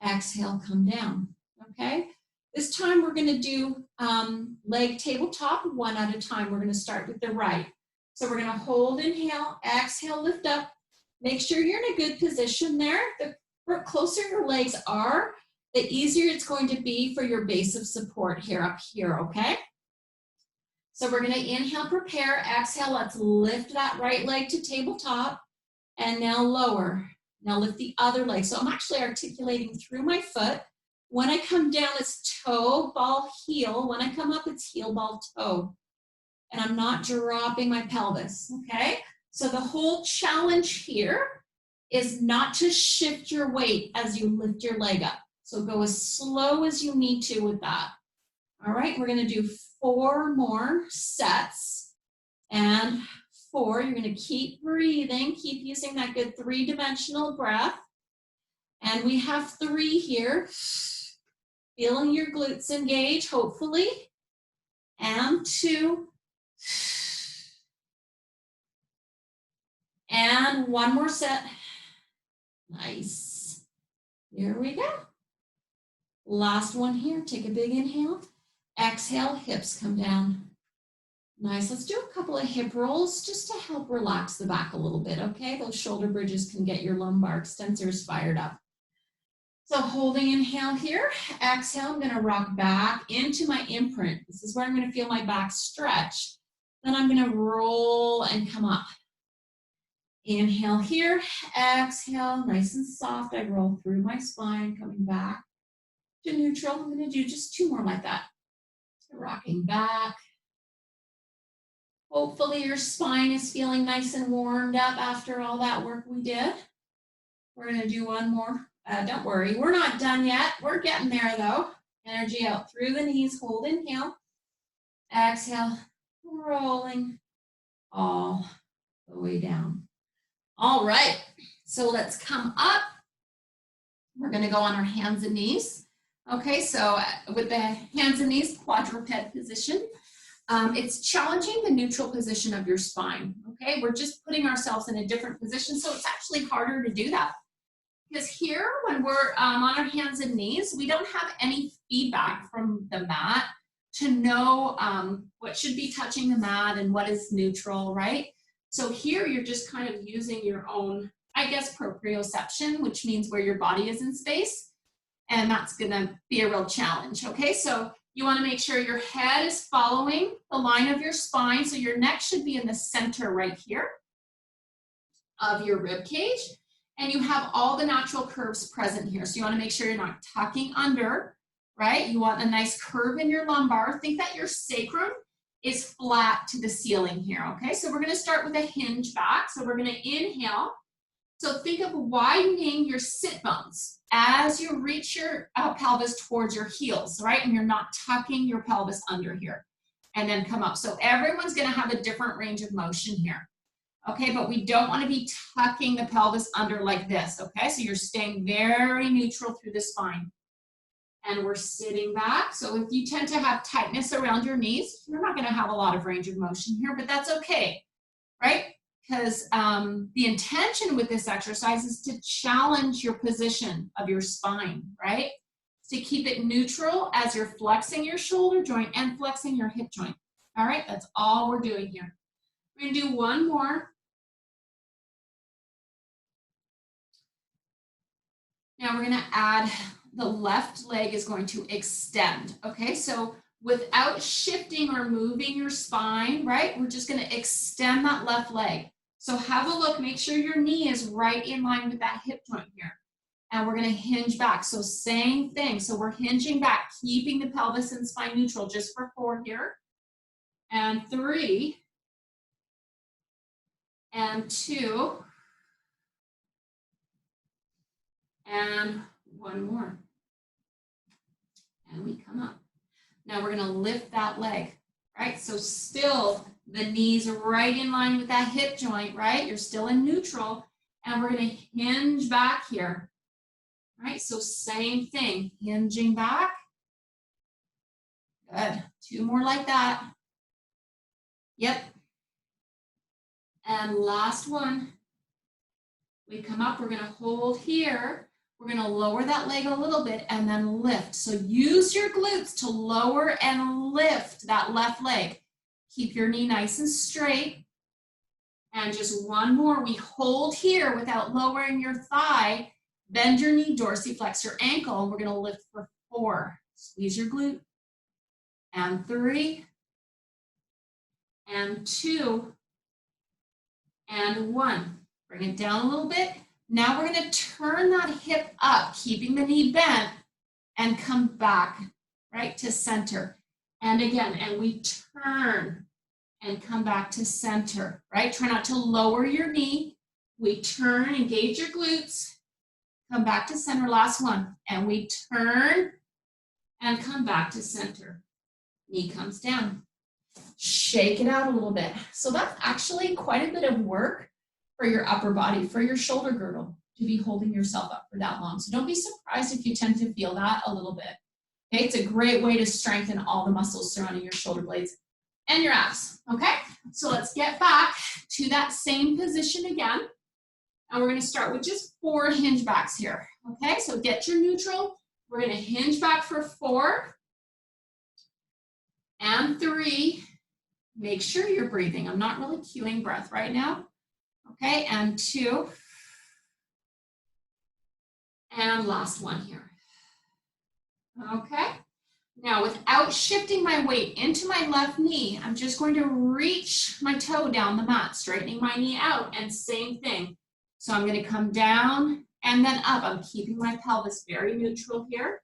Exhale, come down, okay? This time we're going to do leg tabletop one at a time. We're going to start with the right. So we're going to hold, inhale, exhale, lift up. Make sure you're in a good position there. The closer your legs are, the easier it's going to be for your base of support here up here, okay? So we're going to inhale, prepare, exhale, let's lift that right leg to tabletop, and now lower. Now lift the other leg. So I'm actually articulating through my foot. When I come down, it's toe, ball, heel. When I come up, it's heel, ball, toe. And I'm not dropping my pelvis, okay? So the whole challenge here is not to shift your weight as you lift your leg up. So go as slow as you need to with that. All right, we're gonna do 4 more sets. And 4, you're going to keep breathing, keep using that good 3-dimensional breath. And we have 3 here. Feeling your glutes engage, hopefully. And 2. And 1 more set. Nice. Here we go. Last one here. Take a big inhale. Exhale, hips come down. Nice. Let's do a couple of hip rolls just to help relax the back a little bit, okay? Those shoulder bridges can get your lumbar extensors fired up. So holding inhale here, exhale, I'm gonna rock back into my imprint. This is where I'm gonna feel my back stretch. Then I'm gonna roll and come up. Inhale here, exhale, nice and soft. I roll through my spine, coming back to neutral. I'm gonna do just 2 more like that. So rocking back. Hopefully your spine is feeling nice and warmed up after all that work we did. We're gonna do 1 more. Don't worry, we're not done yet. We're getting there though. Energy out through the knees, hold inhale. Exhale, rolling all the way down. All right, so let's come up. We're gonna go on our hands and knees. Okay, so with the hands and knees, quadruped position. It's challenging the neutral position of your spine. Okay, we're just putting ourselves in a different position, so it's actually harder to do that. Because here, when we're on our hands and knees, we don't have any feedback from the mat to know what should be touching the mat and what is neutral, right? So here, you're just kind of using your own, I guess, proprioception, which means where your body is in space. And that's gonna be a real challenge, okay? So you wanna make sure your head is following the line of your spine, so your neck should be in the center right here of your rib cage. And you have all the natural curves present here. So you wanna make sure you're not tucking under, right? You want a nice curve in your lumbar. Think that your sacrum is flat to the ceiling here, okay? So we're gonna start with a hinge back. So we're gonna inhale. So think of widening your sit bones as you reach your pelvis towards your heels, right? And you're not tucking your pelvis under here. And then come up. So everyone's gonna have a different range of motion here. Okay, but we don't want to be tucking the pelvis under like this, okay? So you're staying very neutral through the spine. And we're sitting back. So if you tend to have tightness around your knees, you're not going to have a lot of range of motion here, but that's okay, right? Because the intention with this exercise is to challenge your position of your spine, right? To keep it neutral as you're flexing your shoulder joint and flexing your hip joint. All right, that's all we're doing here. We're going to do 1 more. Now we're going to add, the left leg is going to extend, okay? So without shifting or moving your spine, right? We're just going to extend that left leg. So have a look, make sure your knee is right in line with that hip joint here. And we're going to hinge back. So same thing. So we're hinging back, keeping the pelvis and spine neutral just for 4 here. And 3. And 2. And 1 more. And we come up. Now we're gonna lift that leg, right? So still the knees are right in line with that hip joint, right? You're still in neutral. And we're gonna hinge back here, right? So same thing, hinging back. Good, 2 more like that. Yep. And last one. We come up, we're gonna hold here. We're gonna lower that leg a little bit and then lift. So use your glutes to lower and lift that left leg. Keep your knee nice and straight. And just 1 more, we hold here without lowering your thigh. Bend your knee, dorsiflex your ankle, and we're gonna lift for 4. Squeeze your glute. And 3. And 2. And 1. Bring it down a little bit. Now we're going to turn that hip up, keeping the knee bent, and come back, right, to center. And again, and we turn and come back to center, right? Try not to lower your knee. We turn, engage your glutes, come back to center, last one. And we turn and come back to center. Knee comes down. Shake it out a little bit. So that's actually quite a bit of work for your upper body, for your shoulder girdle, to be holding yourself up for that long. So don't be surprised if you tend to feel that a little bit. Okay, it's a great way to strengthen all the muscles surrounding your shoulder blades and your abs. Okay, so let's get back to that same position again. And we're going to start with just 4 hinge backs here. Okay, so get your neutral. We're going to hinge back for 4 and 3. Make sure you're breathing. I'm not really cueing breath right now. Okay, and 2. And last one here. Okay. Now, without shifting my weight into my left knee, I'm just going to reach my toe down the mat, straightening my knee out, and same thing. So I'm going to come down and then up. I'm keeping my pelvis very neutral here.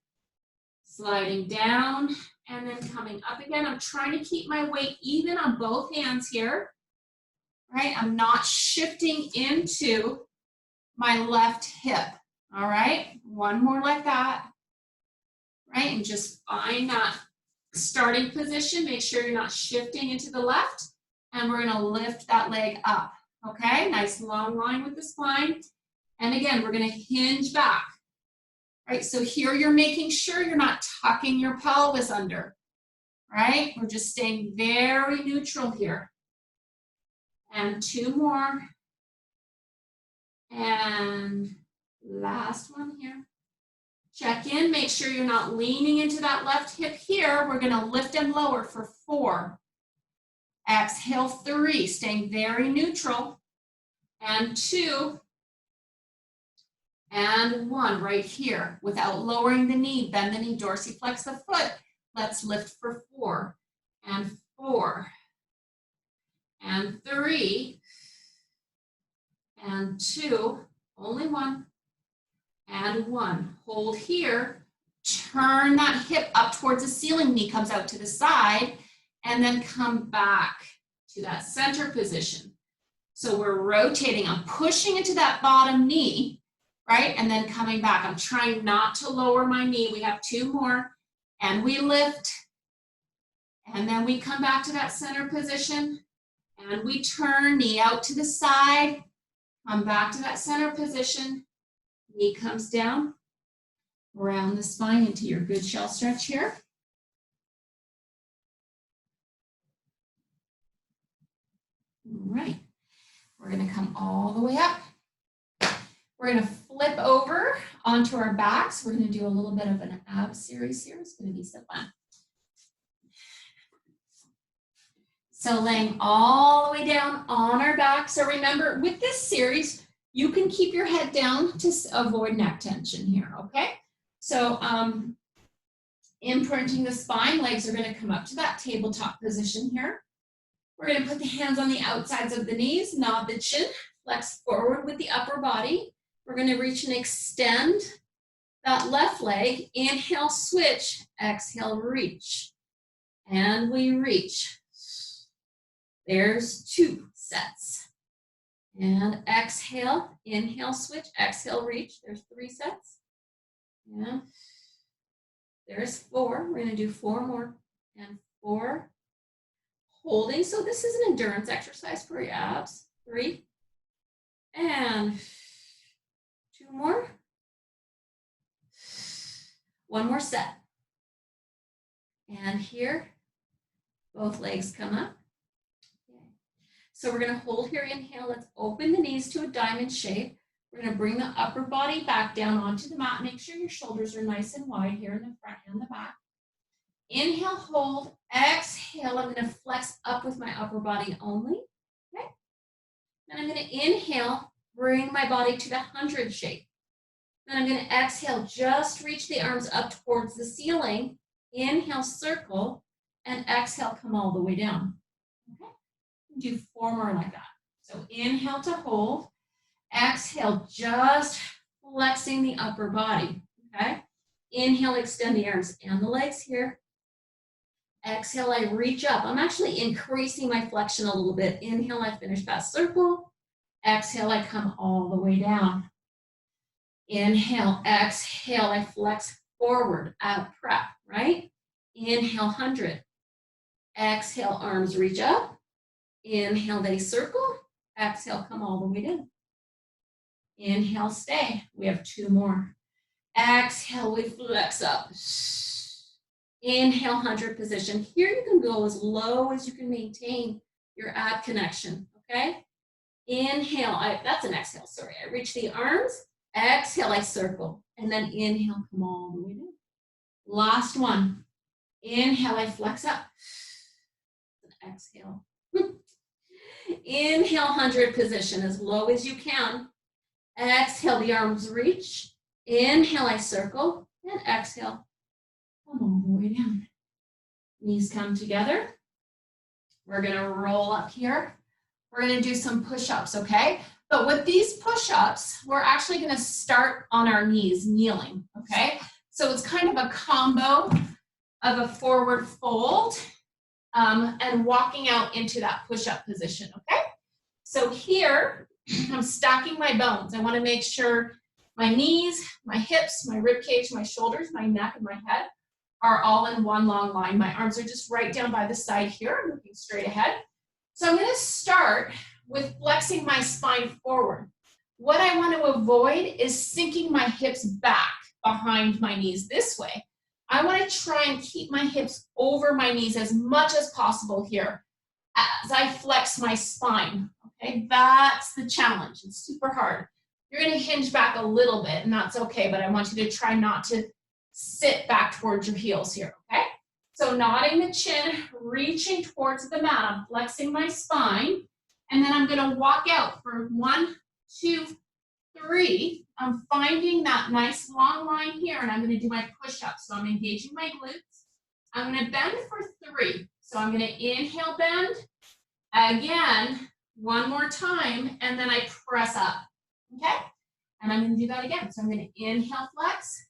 Sliding down and then coming up again. I'm trying to keep my weight even on both hands here, right? I'm not shifting into my left hip, all right? One more like that, right? And just find that starting position. Make sure you're not shifting into the left, and we're gonna lift that leg up, okay? Nice long line with the spine. And again, we're gonna hinge back. Right, so here you're making sure you're not tucking your pelvis under, right? We're just staying very neutral here. And two more. And last one here. Check in, make sure you're not leaning into that left hip here. We're gonna lift and lower for 4. Exhale, 3, staying very neutral. And 2. And 1 right here. Without lowering the knee, bend the knee, dorsiflex the foot. Let's lift for 4. And 4. And 3. And 2. Only 1. And 1. Hold here. Turn that hip up towards the ceiling. Knee comes out to the side. And then come back to that center position. So we're rotating. I'm pushing into that bottom knee. Right? And then coming back. I'm trying not to lower my knee. We have 2 more. And we lift. And then we come back to that center position. And we turn, knee out to the side. Come back to that center position. Knee comes down. Round the spine into your good shell stretch here. All right. We're going to come all the way up. We're going to flip over onto our backs. We're going to do a little bit of an ab series here. It's going to be so fun. So laying all the way down on our back. So remember, with this series, you can keep your head down to avoid neck tension here, okay? So imprinting the spine, legs are going to come up to that tabletop position here. We're going to put the hands on the outsides of the knees, nod the chin, flex forward with the upper body. We're going to reach and extend that left leg. Inhale, switch. Exhale, reach. And we reach. There's 2 sets. And exhale, inhale, switch. Exhale, reach. There's 3 sets. And there's 4. We're going to do 4 more. And 4. Holding. So this is an endurance exercise for your abs. 3. And 2 more. 1 more set. And here, both legs come up. Okay. So we're going to hold here, inhale. Let's open the knees to a diamond shape. We're going to bring the upper body back down onto the mat. Make sure your shoulders are nice and wide here in the front and the back. Inhale, hold. Exhale, I'm going to flex up with my upper body only. Okay. Then I'm going to inhale, bring my body to the 100 shape. Then I'm going to exhale, just reach the arms up towards the ceiling. Inhale, circle, and exhale, come all the way down. Okay. Do 4 more like that. So inhale to hold. Exhale, just flexing the upper body. Okay. Inhale, extend the arms and the legs here. Exhale, I reach up. I'm actually increasing my flexion a little bit. Inhale, I finish that circle. Exhale, I come all the way down. Inhale, exhale, I flex forward, out prep, right? Inhale, 100. Exhale, arms reach up. Inhale, they circle. Exhale, come all the way down. Inhale, stay. We have 2 more. Exhale, we flex up. Inhale, 100 position. Here you can go as low as you can maintain your ab connection, okay? Inhale, that's an exhale, sorry. I reach the arms. Exhale, I circle. And then inhale, come all the way down. Last one. Inhale, I flex up. Exhale. Inhale, 100 position, as low as you can. Exhale, the arms reach. Inhale, I circle, and exhale, come all the way down. Knees come together. We're gonna roll up here. We're gonna do some push-ups, okay? But with these push-ups, we're actually gonna start on our knees, kneeling, okay? So it's kind of a combo of a forward fold and walking out into that push-up position, okay? So here, I'm stacking my bones. I wanna make sure my knees, my hips, my rib cage, my shoulders, my neck, and my head are all in one long line. My arms are just right down by the side here. I'm looking straight ahead. So I'm gonna start with flexing my spine forward. What I want to avoid is sinking my hips back behind my knees this way. I want to try and keep my hips over my knees as much as possible here as I flex my spine, okay? That's the challenge. It's super hard. You're gonna hinge back a little bit, and that's okay, but I want you to try not to sit back towards your heels here, okay? So nodding the chin, reaching towards the mat. I'm flexing my spine, and then I'm gonna walk out for 1, 2, 3. I'm finding that nice long line here, and I'm gonna do my push-ups. So I'm engaging my glutes. I'm gonna bend for 3. So I'm gonna inhale, bend. Again, one more time, and then I press up, okay? And I'm gonna do that again. So I'm gonna inhale, flex,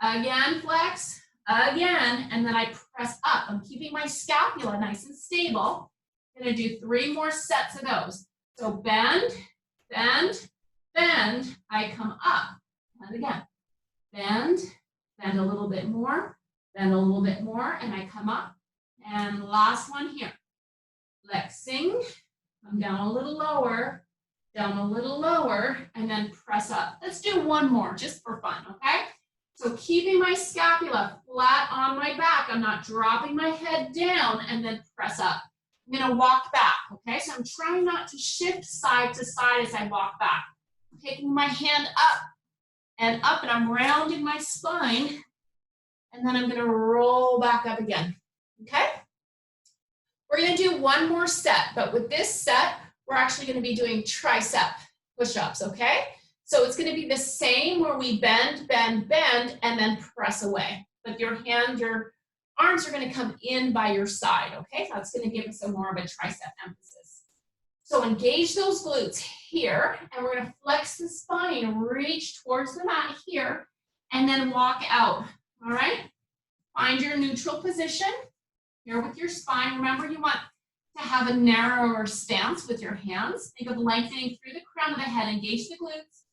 again, flex, again, and then I press up. I'm keeping my scapula nice and stable. I'm gonna do 3 more sets of those. So bend, bend, bend, I come up. And again, bend, bend a little bit more, bend a little bit more, and I come up. And last one here. Flexing, come down a little lower, down a little lower, and then press up. Let's do one more just for fun, okay? So keeping my scapula flat on my back, I'm not dropping my head down, and then press up. I'm gonna walk back, okay? So I'm trying not to shift side to side as I walk back. I'm taking my hand up, and I'm rounding my spine, and then I'm gonna roll back up again, okay? We're gonna do one more set, but with this set, we're actually gonna be doing tricep push-ups, okay? So it's gonna be the same where we bend, bend, bend, and then press away. But your arms are gonna come in by your side, okay? That's gonna give us a more of a tricep emphasis. So engage those glutes here, and we're gonna flex the spine, reach towards the mat here, and then walk out, all right? Find your neutral position. Here with your spine, remember you want to have a narrower stance with your hands. Think of lengthening through the crown of the head, engage the glutes.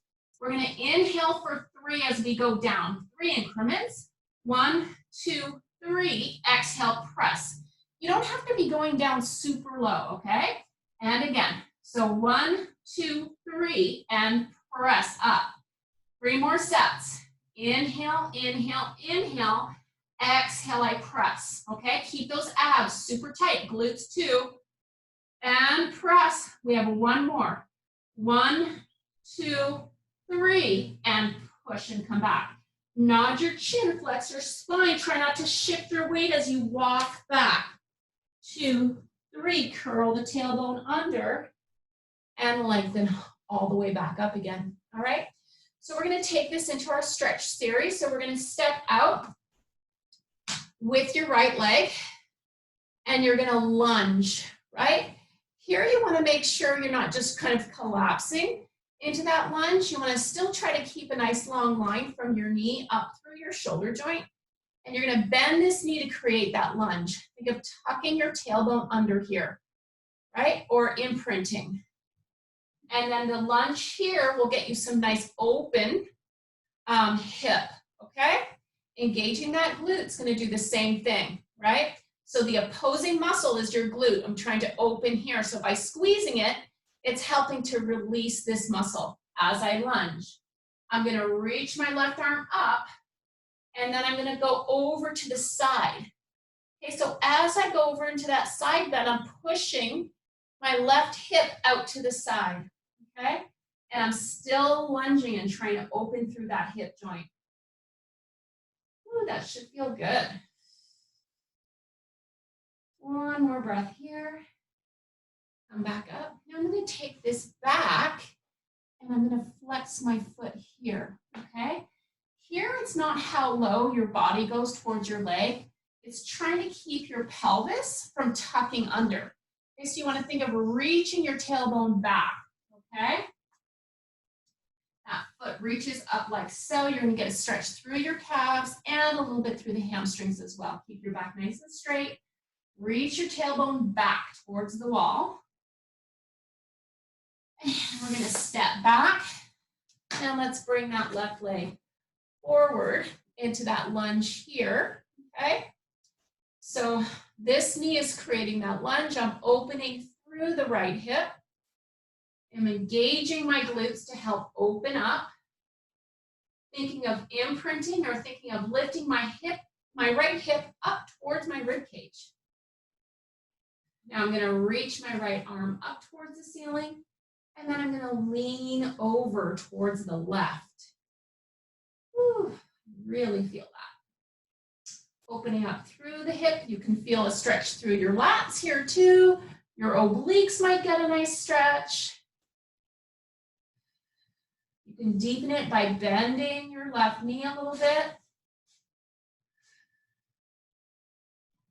We're gonna inhale for 3 as we go down, 3 increments. 1, 2, 3, exhale, press. You don't have to be going down super low, okay? And again, so 1, 2, 3, and press up. 3 more sets. Inhale, inhale, inhale. Exhale, I press, okay? Keep those abs super tight, glutes too. And press, we have 1 more. 1, 2, 3, and push and come back. Nod your chin, flex your spine. Try not to shift your weight as you walk back. 2, 3, curl the tailbone under and lengthen all the way back up again, all right? So we're gonna take this into our stretch series. So we're gonna step out with your right leg, and you're gonna lunge, right? Here you wanna make sure you're not just kind of collapsing into that lunge. You wanna still try to keep a nice long line from your knee up through your shoulder joint, and you're gonna bend this knee to create that lunge. Think of tucking your tailbone under here, right? Or imprinting. And then the lunge here will get you some nice open hip, okay? Engaging that glute's gonna do the same thing, right? So the opposing muscle is your glute. I'm trying to open here. So by squeezing it, it's helping to release this muscle as I lunge. I'm gonna reach my left arm up, and then I'm gonna go over to the side. Okay, so as I go over into that side bend, I'm pushing my left hip out to the side, okay? And I'm still lunging and trying to open through that hip joint. Ooh, that should feel good. 1 more breath here. Come back up. Now I'm going to take this back, and I'm going to flex my foot here, okay? Here, it's not how low your body goes towards your leg. It's trying to keep your pelvis from tucking under. Okay, so you want to think of reaching your tailbone back, okay? That foot reaches up like so. You're going to get a stretch through your calves and a little bit through the hamstrings as well. Keep your back nice and straight. Reach your tailbone back towards the wall. And we're going to step back. And let's bring that left leg forward into that lunge here, okay? So this knee is creating that lunge. I'm opening through the right hip. I'm engaging my glutes to help open up. Thinking of imprinting or thinking of lifting my right hip up towards my rib cage. Now I'm going to reach my right arm up towards the ceiling, and then I'm going to lean over towards the left. Whew, really feel that. Opening up through the hip, you can feel a stretch through your lats here too. Your obliques might get a nice stretch. You can deepen it by bending your left knee a little bit.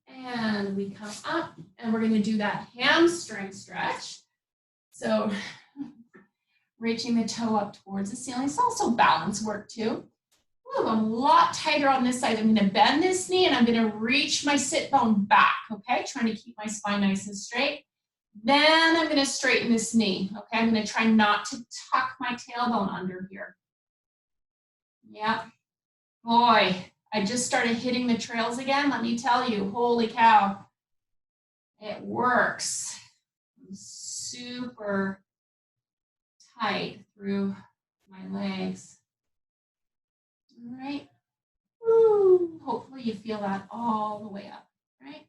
And we come up, and we're going to do that hamstring stretch. So reaching the toe up towards the ceiling. It's also balance work too. Ooh, I'm a lot tighter on this side. I'm going to bend this knee, and I'm going to reach my sit bone back, okay? Trying to keep my spine nice and straight. Then I'm going to straighten this knee, okay? I'm going to try not to tuck my tailbone under here. Yeah. Boy, I just started hitting the trails again. Let me tell you, holy cow, it works. I'm super tight through my legs. All right. Woo. Hopefully you feel that all the way up, right?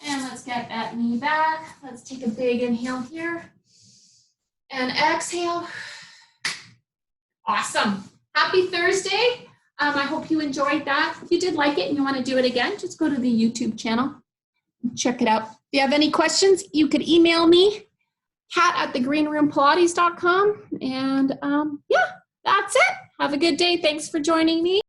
And let's get that knee back. Let's take a big inhale here. And exhale. Awesome. Happy Thursday. I hope you enjoyed that. If you did like it and you want to do it again, just go to the YouTube channel. Check it out. If you have any questions, you could email me, kat@thegreenroompilates.com. And yeah, that's it. Have a good day. Thanks for joining me.